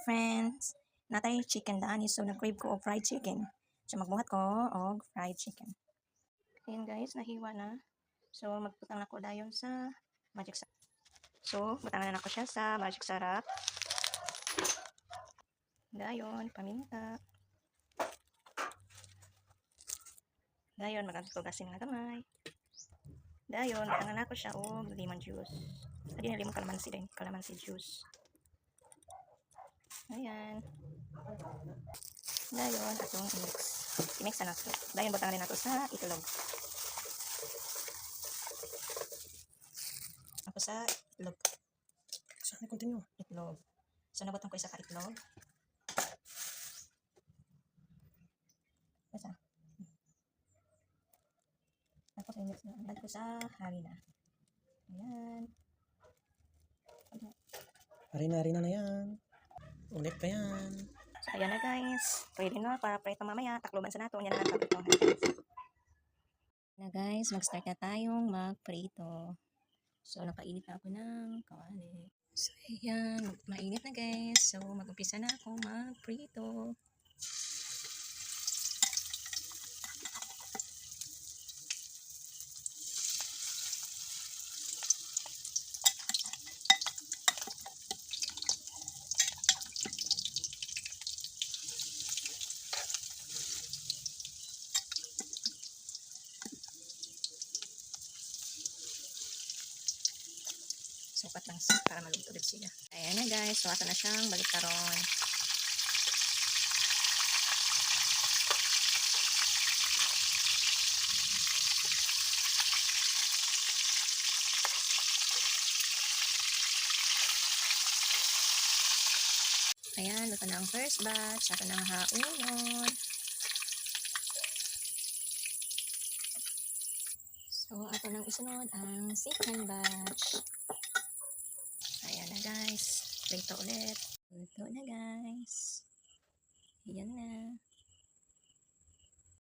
friends, natay chicken daan so nag-crave ko og fried chicken. So magbuhat ko og fried chicken. Ayan guys, nahiwa na. So magputang ako dayon sa magic sarap. So butangan na ako siya sa magic sarap. Dayon, paminta. Dayon, magagtugasin nga gamay. Dayon, butangan ako siya og lemon juice. Lagi na limong kalamansi din, kalamansi juice. Ayan. Dayon, atong i-mix. I-mix na nato. Dayon, butangan din nato sa itlog. Ako sa itlog. Saan na continue? Itlog. So, nabutang ko isa ka itlog. Basta. Tapos, i-mix na. Dali ko sa harina. Ayan. Harina na yan. Ulit pa yan. So, ayan na guys. Pwede na para prito mamaya. Takloban sa nato. Yan na lang prito. Na guys, mag-start na tayong magprito. So, nakainit na ako ng kawali. So, ayan. Mainit na guys. So, mag-umpisa na ako magprito. Sukat lang para malugtod siya. Ayan na guys. So, ato na siyang baliktaron. Ayan, luto na ang first batch. Ato na ang haunod. So, ato nang isunod ang second batch. Ayan na guys. Prito ulit. Luto na guys. Ayan na.